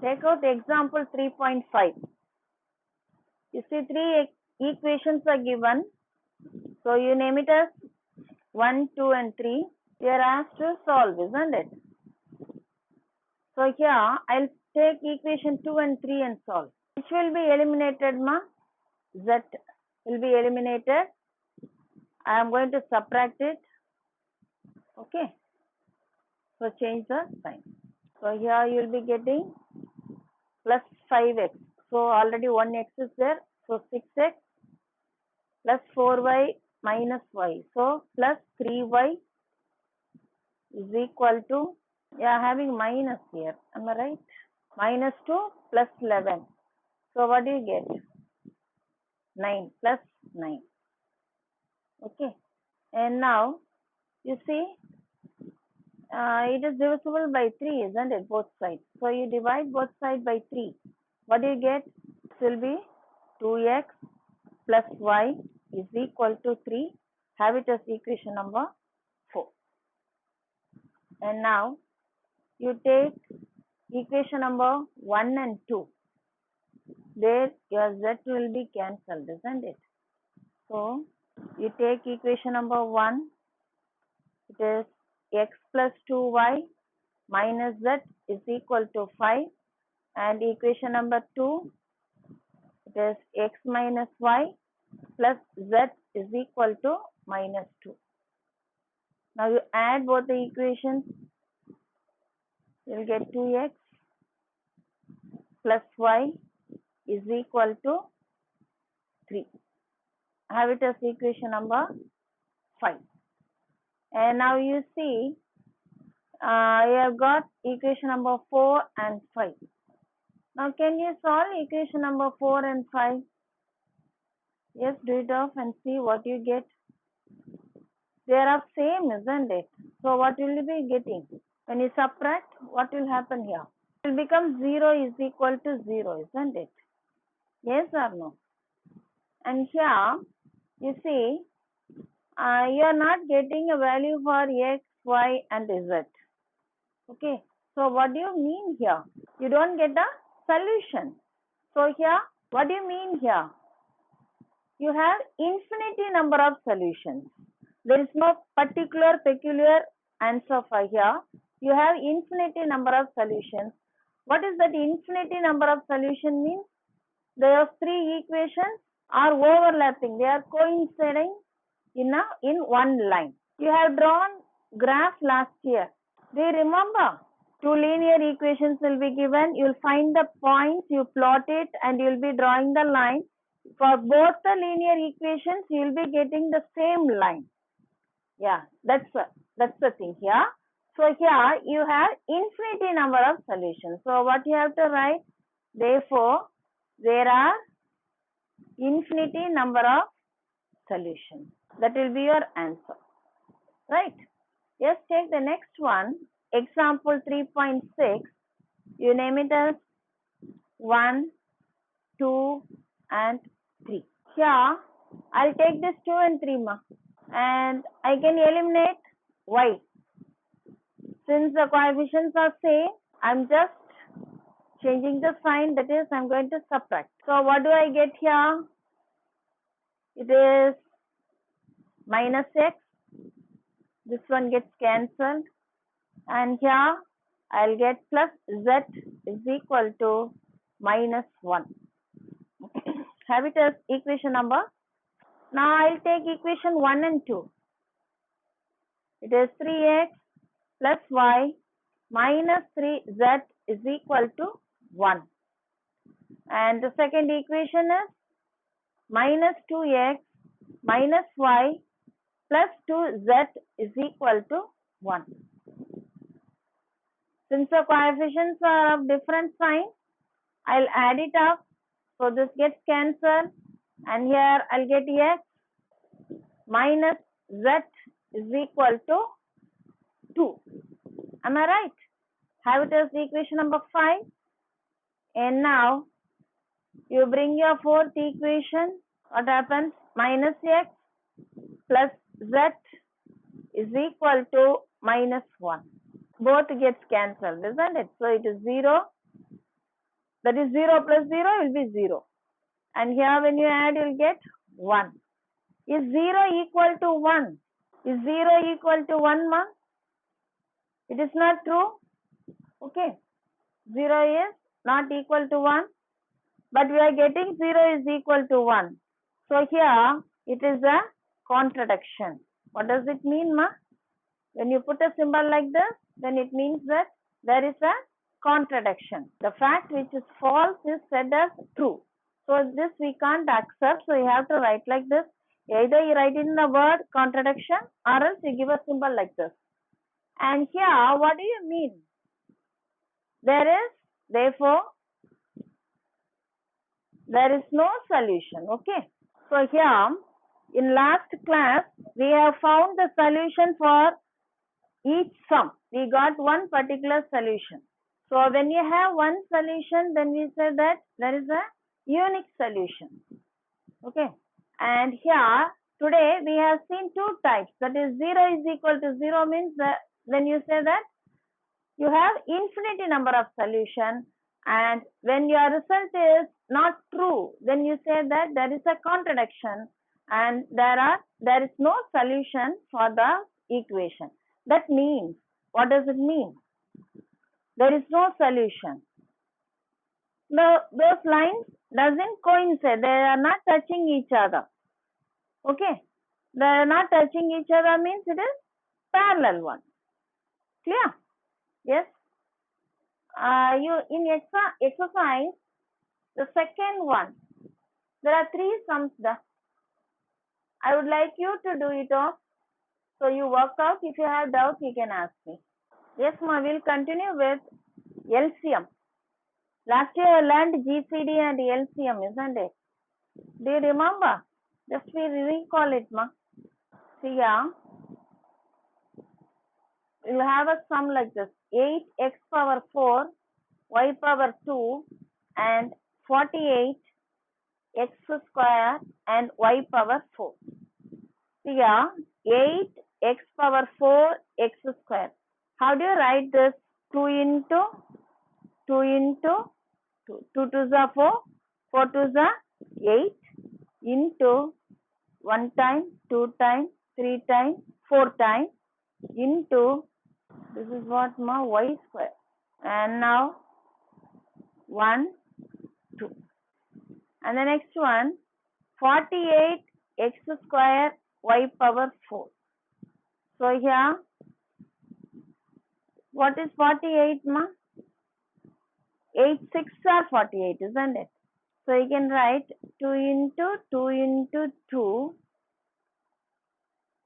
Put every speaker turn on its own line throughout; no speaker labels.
Take out example 3.5. You see three equations are given. So you name it as 1, 2 and 3. You are asked to solve, isn't it? So here I'll take equation 2 and 3 and solve. Which will be eliminated, ma? Z will be eliminated. I am going to subtract it. Okay. So change the sign. So here you will be getting plus 5x. So already 1x is there. So 6x plus 4y minus y. So plus 3y is equal to, having minus here. Am I right? Minus 2 plus 11. So what do you get? 9 plus 9. Okay. And now you see it is divisible by 3, isn't it? Both sides. So you divide both sides by 3. What do you get? This will be 2x plus y is equal to 3. Have it as equation number 4. And now you take equation number 1 and 2. There your z will be cancelled, isn't it? So you take equation number 1. It is x plus 2y minus z is equal to 5. And equation number 2, it is x minus y plus z is equal to minus 2. Now you add both the equations. You will get 2x plus y is equal to 3. Have it as equation number 5. And now you see you have got equation number 4 and 5. Now can you solve equation number 4 and 5? Yes, do it off and see what you get. They are same, isn't it? So what will you be getting? When you subtract, what will happen here? It will become 0 is equal to 0, isn't it? Yes or no? And here, you see, you are not getting a value for x, y and z. Okay. So what do you mean here? You don't get a solution. So here, what do you mean here? You have infinity number of solutions. There is no particular peculiar answer for here. You have infinity number of solutions. What is that infinity number of solution means? Those three equations are overlapping. They are coinciding in one line. You have drawn graph last year. Do you remember? Two linear equations will be given. You will find the points, you plot it and you will be drawing the line. For both the linear equations, you will be getting the same line. Yeah, that's the thing here. So here you have infinity number of solutions. So what you have to write? Therefore, there are infinity number of solutions. That will be your answer. Right? Yes, take the next one. Example 3.6. You name it as 1, 2 and 3. Here, I'll take this 2 and 3 ma. And I can eliminate y. Since the coefficients are same, I'm just changing the sign, that is I'm going to subtract. So what do I get here? It is minus x. This one gets cancelled. And here I'll get plus z is equal to minus 1. Have it as equation number. Now I'll take equation 1 and 2. It is 3x plus y minus 3z is equal to 1. And the second equation is minus 2x minus y plus 2z is equal to 1. Since the coefficients are of different sign, I'll add it up. So this gets cancelled and here I'll get x minus z is equal to 2. Am I right? Have it as equation number 5. And now you bring your fourth equation. What happens? Minus x plus z is equal to minus 1. Both gets cancelled, isn't it? So it is 0 That is 0 plus 0 will be 0. And here when you add, you will get 1. Is 0 equal to 1? Is 0 equal to 1, ma? It is not true. Okay. 0 is not equal to 1. But we are getting 0 is equal to 1. So here it is a contradiction. What does it mean, ma? When you put a symbol like this, then it means that there is a contradiction. The fact which is false is said as true. So this we can't accept. So you have to write like this. Either you write in the word contradiction or else you give a symbol like this. And here, what do you mean? There is, therefore, there is no solution. Okay. So here, in last class, we have found the solution for each sum. We got one particular solution. So when you have one solution, then we say that there is a unique solution. Okay. And here, today we have seen two types. That is 0 is equal to 0 means that when you say that you have infinity number of solution, and when your result is not true, then you say that there is a contradiction and there is no solution for the equation. That means, what does it mean? There is no solution. Those lines doesn't coincide. They are not touching each other. Okay. They are not touching each other means it is parallel one. Clear? Yes. You in exercise, the second one, there are 3 sums there. I would like you to do it all. So you work out. If you have doubt, you can ask me. Yes, ma, we'll continue with LCM. Last year I learned GCD and LCM, isn't it? Do you remember? Just we recall it, ma. See here, you'll have a sum like this: 8x power 4, y power 2, and 48 x square and y power 4. Here, 8 x power 4 x square. How do you write this? 2 into 2 into 2. 2 2s are 4, 4 2s are 8 into 1 time, 2 time, 3 time, 4 time into, this is what, ma, y square. And now 1, 2. And the next one, 48 x square y power 4. So here, what is 48, ma? 8 6 are 48, isn't it? So you can write 2 into 2 into 2.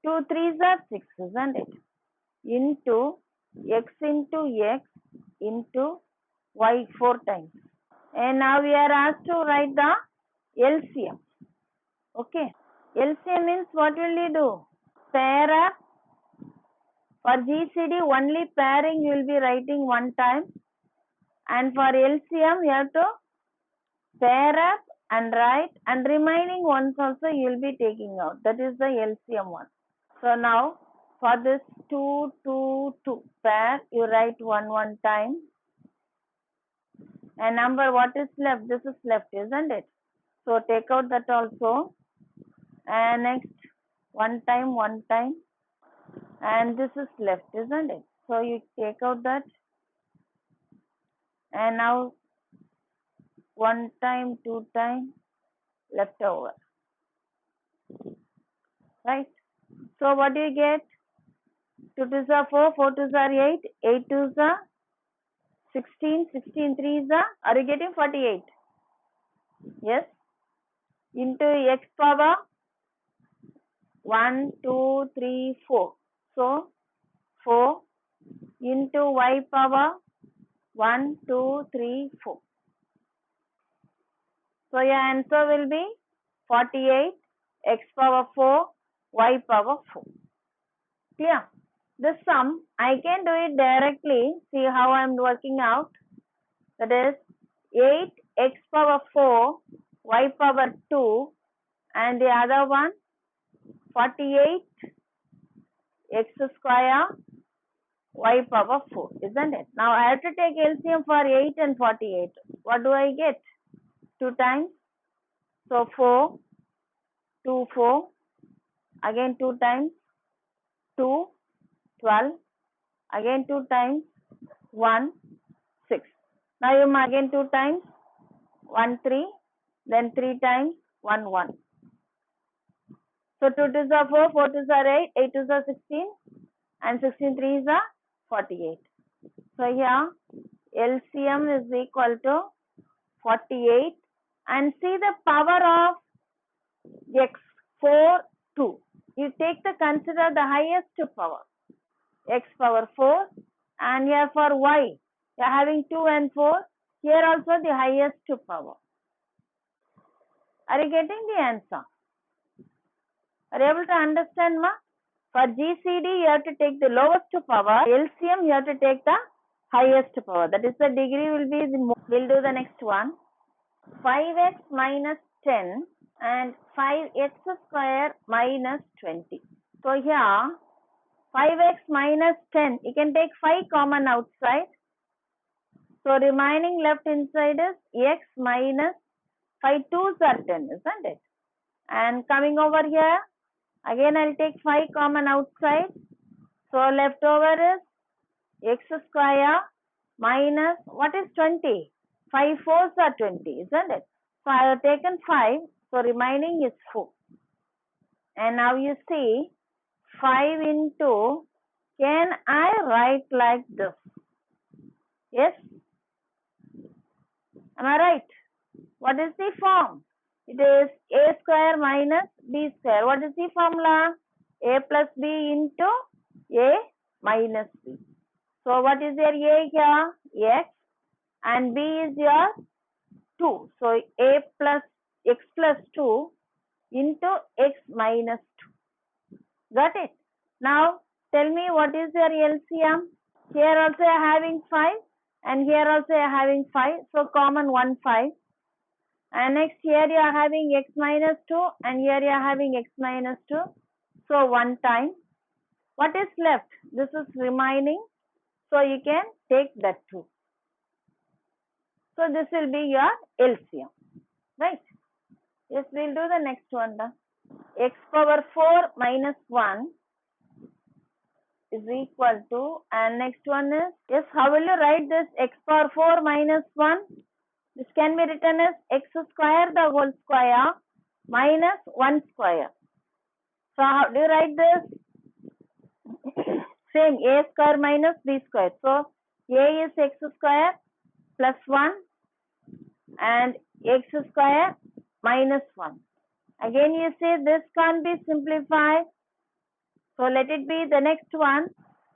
2 3s are 6, isn't it? Into x into y 4 times. And now we are asked to write the LCM. Okay. LCM means what will you do? Pair up. For GCD, only pairing you will be writing 1 time. And for LCM, you have to pair up and write, and remaining ones also you will be taking out. That is the LCM one. So now, for this 2, 2, 2 pair, you write 1 time. And number what is left? This is left, isn't it? So take out that also. And next, 1 time. And this is left, isn't it? So you take out that. And now 1 time, 2 time, left over. Right? So what do you get? 2 2s are 4, 4 2s are 8, 8 2s are 16, 16 3s are you getting 48? Yes. Into x power 1, 2, 3, 4. So 4 into y power 1, 2, 3, 4. So your answer will be 48 x power 4 y power 4. Clear? This sum I can do it directly. See how I am working out. That is 8 x power 4 y power 2, and the other one 48 x square y power 4, isn't it? Now I have to take LCM for 8 and 48. What do I get? 2 times. So 4, 2, 4. Again 2 times. 2, 12. Again 2 times. 1, 6. Now you mark again 2 times. 1, 3. Then 3 times. 1, 1. So 2 2s are 4, 4 2s are 8, 8 2s are 16, and 16 3s are 48. So here LCM is equal to 48, and see the power of x 4, 2. You take the consider the highest power, x power 4, and here for y, you are having 2 and 4, here also the highest power. Are you getting the answer? Are you able to understand, ma? For GCD, you have to take the lowest power. LCM, you have to take the highest power. That is the degree will be the most. We'll do the next one. 5x minus 10 and 5x square minus 20. So here, 5x minus 10, you can take 5 common outside. So remaining left inside is x minus 5 2s are 10, isn't it? And coming over here, again I'll take 5 common outside. So left over is x square minus, what is 20? 5 4s are 20, isn't it? So I have taken 5, so remaining is 4. And now you see 5 into, can I write like this? Yes? Am I right? What is the form? It is a square minus b square. What is the formula? A plus b into a minus b. So what is your a here? X, and b is your 2. So a plus x plus 2 into x minus 2. Got it? Now tell me what is your LCM? Here also you are having 5 and here also you are having 5. So common 1 5. And next here you are having x minus 2 and here you are having x minus 2. So 1 time. What is left? This is remaining. So you can take that 2. So this will be your LCM. Right? Yes, we'll do the next one. X power 4 minus 1 is equal to, and next one is, yes, how will you write this? X power 4 minus 1. This can be written as x square the whole square minus 1 square. So how do you write this? Same, a square minus b square. So a is x square plus 1 and x square minus 1. Again you say this can't be simplified. So let it be the next one.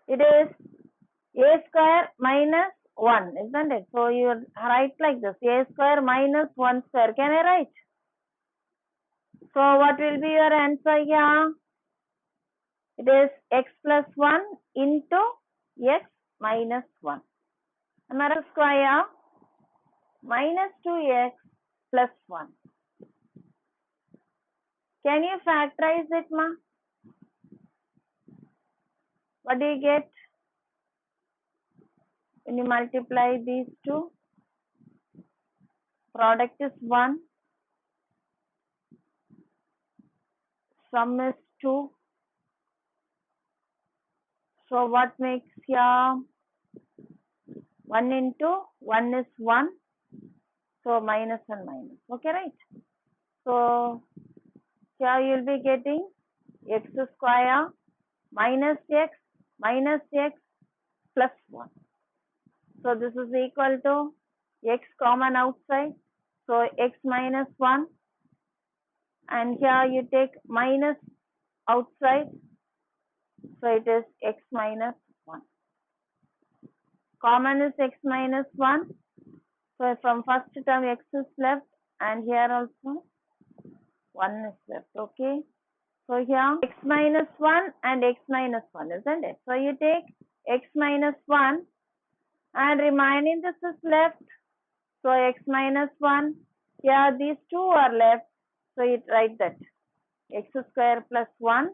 It is a square minus 1, isn't it? So you write like this, a square minus 1 square. Can I write? So what will be your answer here? It is x plus 1 into x minus 1. Another square minus 2x plus 1. Can you factorize it, ma? What do you get when you multiply these two? Product is 1. Sum is 2. So what makes here 1 into 1 is 1. So minus and minus. Okay, right? So here you will be getting x square minus x plus 1. So this is equal to x common outside. So x minus 1. And here you take minus outside. So it is x minus 1. Common is x minus 1. So from first term x is left and here also 1 is left. Okay. So here x minus 1 and x minus 1, isn't it? So you take x minus 1 and remaining this is left. So x minus 1. Here these two are left. So you write that x square plus 1.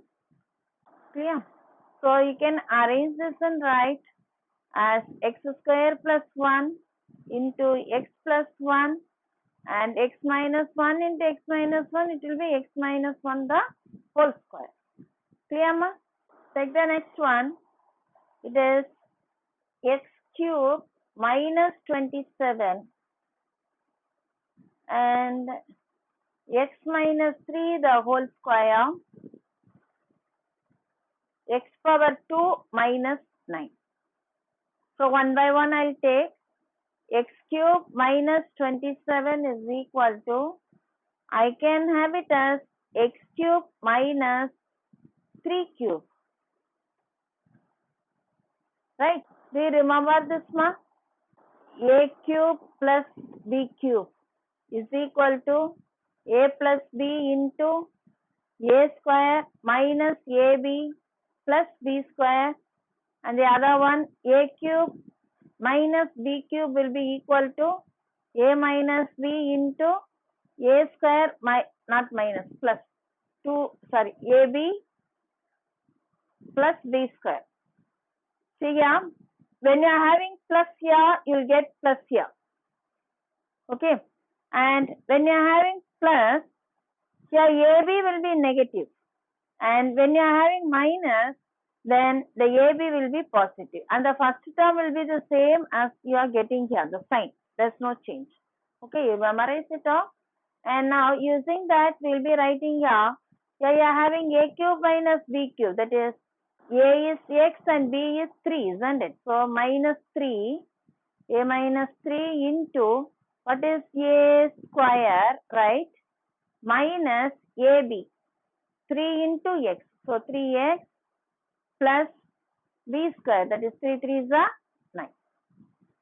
Clear? So you can arrange this and write as x square plus 1 into x plus 1 and x minus 1 into x minus 1, it will be x minus 1 the whole square. Clear, ma? Take the next one. It is x cube minus 27 and x minus 3 the whole square, x power 2 minus 9. So one by one I'll take. X cube minus 27 is equal to, I can have it as x cube minus 3 cube. Right? Do you remember this, ma? A cube plus b cube is equal to a plus b into a square minus ab plus b square, and the other one a cube minus b cube will be equal to a minus b into a square, not minus, plus 2, sorry, ab plus b square. See here, when you are having plus here, you will get plus here. Okay, and when you are having plus, here ab will be negative, and when you are having minus, then the ab will be positive, and the first term will be the same as you are getting here, the sign. There's no change. Okay, you memorize it all. And now using that, we'll be writing here, you are having a cube minus b cube, that is a is x and b is 3, isn't it? So minus 3, a minus 3 into, what is a square, right? Minus ab, 3 into x. So 3x plus b square, that is 3 3s are 9.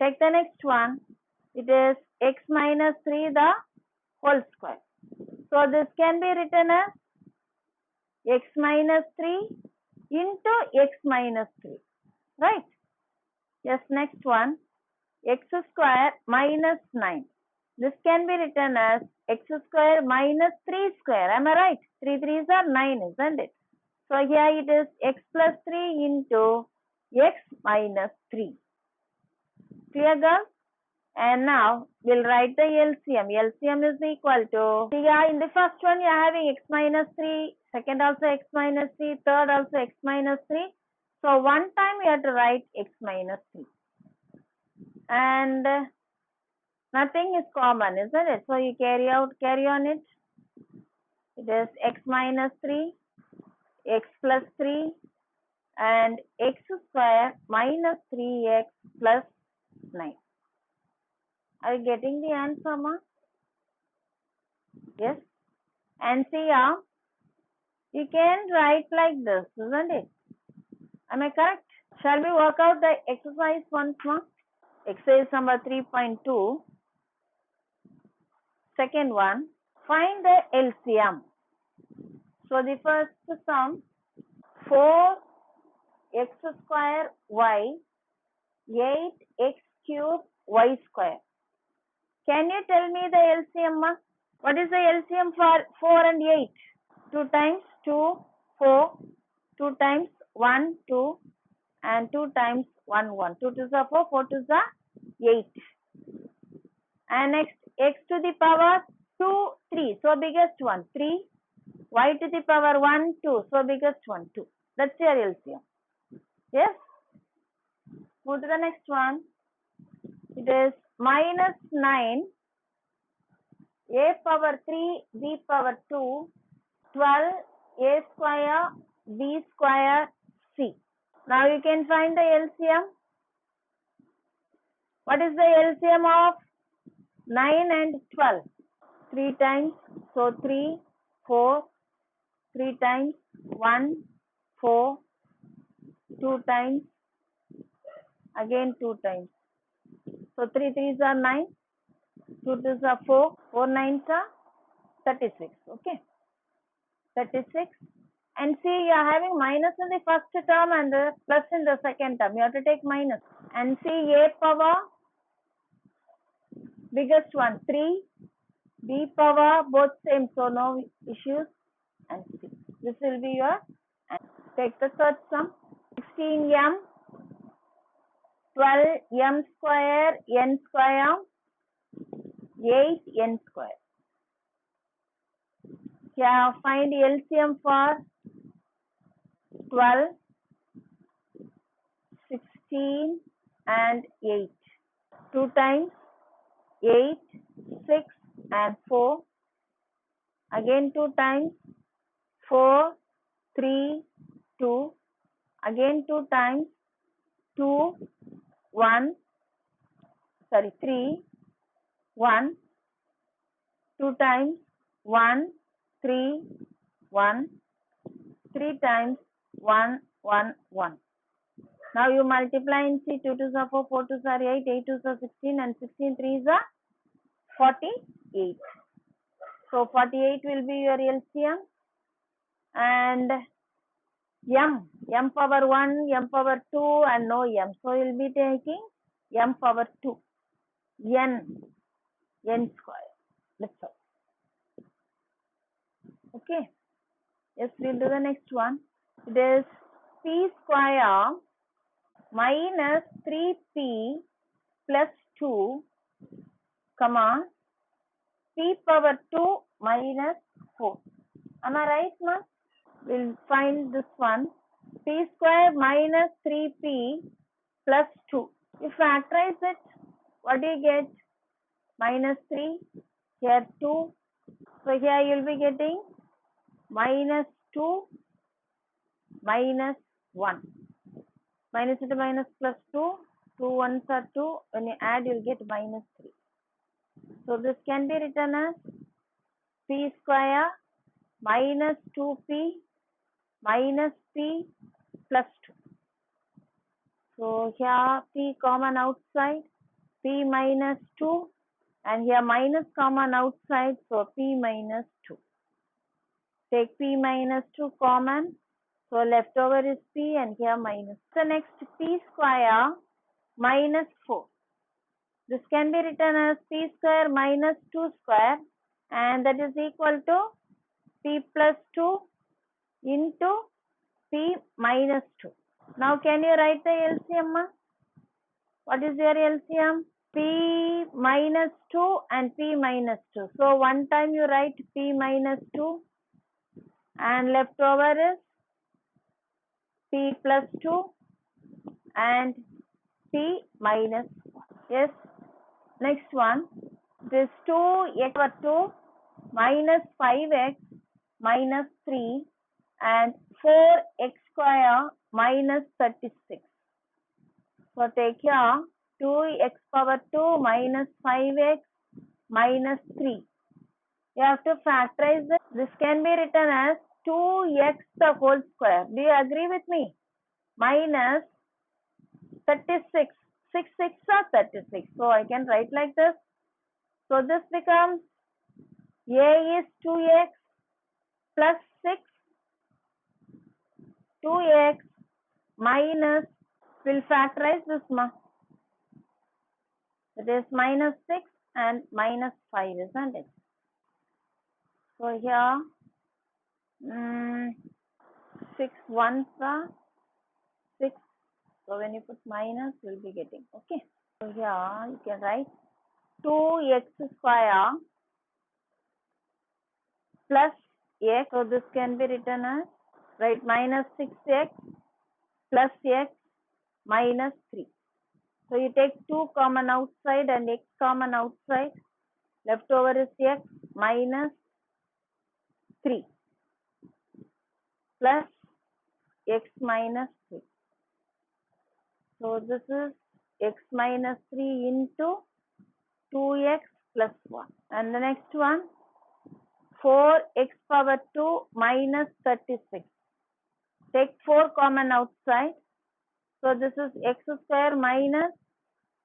Take the next one. It is x minus 3 the whole square. So this can be written as x minus 3 into x minus 3. Right? Yes, next one. X square minus 9. This can be written as x square minus 3 square. Am I right? 3 3s are 9, isn't it? So here it is x plus 3 into x minus 3. Clear, girls? And now we'll write the LCM. LCM is equal to, here in the first one you are having x minus 3, second also x minus 3, third also x minus 3. So one time you have to write x minus 3. And nothing is common, isn't it? So you carry on it. It is x minus 3, x plus 3, and x square minus 3x plus 9. Are you getting the answer, ma? Yes. And see here, you can write like this, isn't it? Am I correct? Shall we work out the exercise once more? Exercise number 3.2. Second one, find the LCM. So the first sum, 4x square y, 8x cube y square. Can you tell me the LCM, ma? What is the LCM for 4 and 8? 2 times 2, 4. 2 times 1, 2. And 2 times 1, 1. 2 to the 4, 4 to the 8. And next, x to the power 2, 3. So biggest one, 3. Y to the power 1, 2. So biggest one, 2. That's your LCM. Yes? Move to the next one. It is minus 9, a power 3, b power 2, 12, a square, b square, c. Now you can find the LCM. What is the LCM of 9 and 12? 3 times, so 3, 4, 3 times, 1, 4, 2 times, again 2 times. So 3 3s are 9, 2 2s are 4, 4 9s are 36. Okay, 36. And see, you are having minus in the first term and the plus in the second term. You have to take minus. And see, a power, biggest one, 3. B power, both same, so no issues. And C. This will be your answer. Take the third sum. 16m 12m square n square 8n square. Yeah, find LCM for 12, 16 and 8. 2 times 8, 6 and 4. Again 2 times 4, 3, 2. Again 2 times 2, 1. Sorry, 3, 1. 2 times 1, 3, 1. 3 times 1, 1, 1. Now you multiply and see 2 2s are 4, 4 2s are 8, 8 2s are 16 and 16 3s are 48. So 48 will be your LCM and m power 1, m power 2 and no m. So you will be taking m power 2, n square. That's all. Okay. Yes, we'll do the next one. It is p square minus 3p plus 2, comma, p power 2 minus 4. Am I right, ma? We'll find this one. P square minus 3p plus 2. You factorize it. What do you get? Minus 3. Here 2. So here you'll be getting minus 2 minus 1. Minus into minus plus 2. 2 ones are 2. When you add, you'll get minus 3. So this can be written as p square minus 2p minus p plus 2. So here p common outside, p minus 2 and here minus common outside, so p minus 2. Take p minus 2 common, so left over is p and here minus. So next p square minus 4. This can be written as p square minus 2 square and that is equal to p plus 2 into p minus 2. Now can you write the LCM? What is your LCM? P minus 2 and p minus 2. So one time you write p minus 2 and left over is p plus 2 and p minus 1. Yes. Next one. This 2x over 2 minus 5x minus 3 and 4x square minus 36. So take here 2x power 2 minus 5x minus 3. You have to factorize this. This can be written as 2x the whole square. Do you agree with me? Minus 36. 6 6 are 36. So I can write like this. So this becomes a is 2x plus 6. 2x minus, we'll factorize this ma. It is minus 6 and minus 5, isn't it? So here 6 ones are 6. So when you put minus, you'll be getting, okay. So here you can write 2x square plus x. So this can be written as, right, minus 6x plus x minus 3. So you take 2 common outside and x common outside. Left over is x minus 3 plus x minus 3. So this is x minus 3 into 2x plus 1. And the next one, 4x power 2 minus 36. Take 4 common outside. So this is x square minus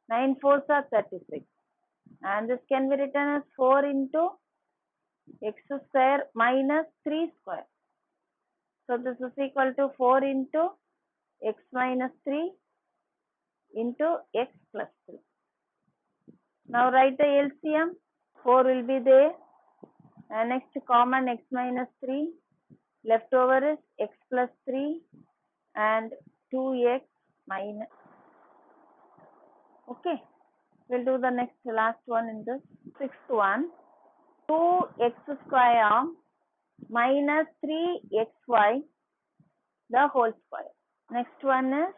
9 4s are 36. And this can be written as 4 into x square minus 3 square. So this is equal to 4 into x minus 3 into x plus 3. Now write the LCM. 4 will be there. And next common x minus 3. Left over is x plus 3 and 2x minus. Okay, we'll do the next last one in this. Sixth one, 2x square minus 3xy the whole square. Next one is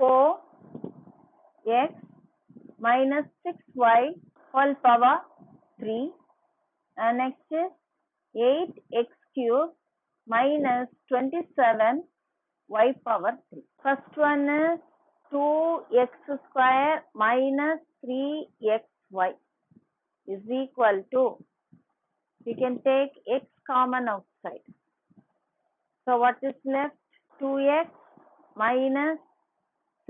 4x minus 6y whole power 3, and next is 8x cube minus 27y power 3. First one is 2x square minus 3xy is equal to, you can take x common outside. So what is left? 2x minus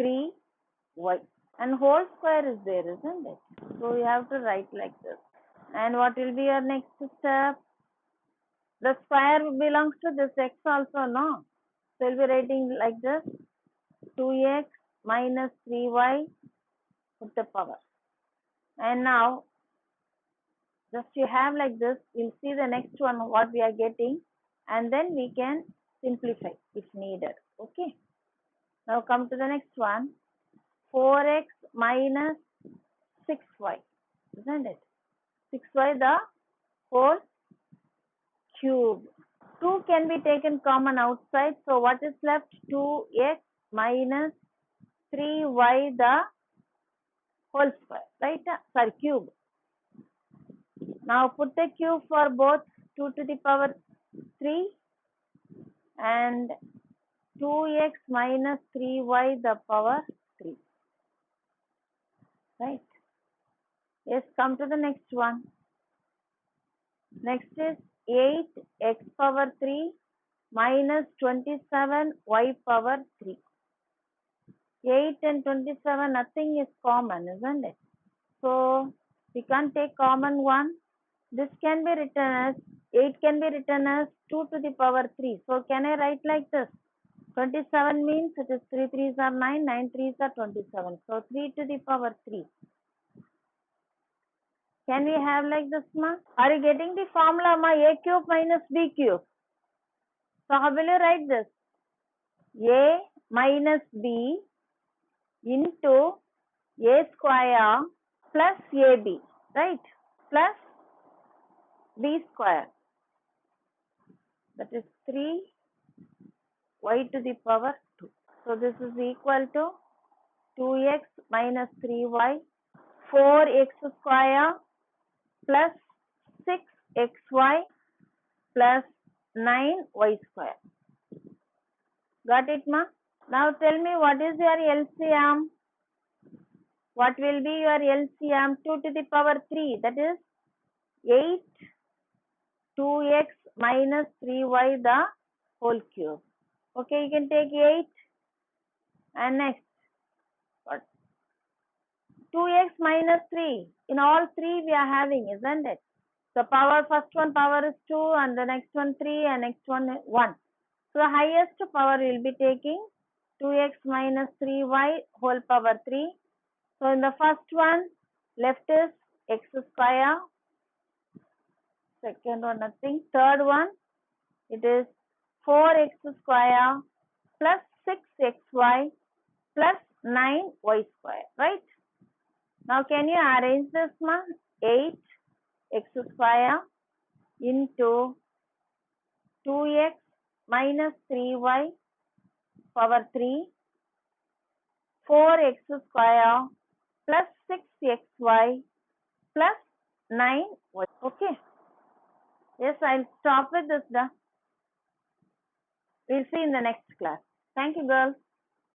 3y, and whole square is there, isn't it? So we have to write like this. And what will be your next step? The square belongs to this x also, no? So we'll be writing like this, 2x minus 3y with the power. And now, just you have like this, we'll see the next one what we are getting, and then we can simplify if needed. Okay. Now come to the next one, 4x minus 6y, isn't it? 6y the whole cube. 2 can be taken common outside. So what is left? 2x minus 3y the whole square, right? Sorry, cube. Now put the cube for both 2 to the power 3 and 2x minus 3y the power 3. Right? Yes, come to the next one. Next is 8x power 3 minus 27y power 3. 8 and 27, nothing is common, isn't it? So we can't take common one. This can be written as, 8 can be written as 2 to the power 3. So can I write like this? 27 means it is 3 3s are 9, 9 3s are 27. So 3 to the power 3. Can we have like this, ma? Are you getting the formula, ma? A cube minus B cube. So how will you write this? A minus B into A square plus AB, right? Plus B square. That is 3y to the power 2. So this is equal to 2x minus 3y, 4x square plus 6xy plus 9y square. Got it, ma? Now tell me what is your LCM? What will be your LCM? 2 to the power 3, that is 8, 2x minus 3y the whole cube. Okay, you can take 8 and next, what? 2x minus 3. In all 3 we are having, isn't it? So power, first one power is 2 and the next one 3 and next one 1. So the highest power we will be taking 2x minus 3y whole power 3. So in the first one, left is x square. Second one nothing. Third one, it is 4x square plus 6xy plus 9y square, right? Now can you arrange this, ma? 8x square into 2x minus 3y power 3, 4x square plus 6xy plus 9y. Okay. Yes, I'll stop with this. We'll see in the next class. Thank you, girls.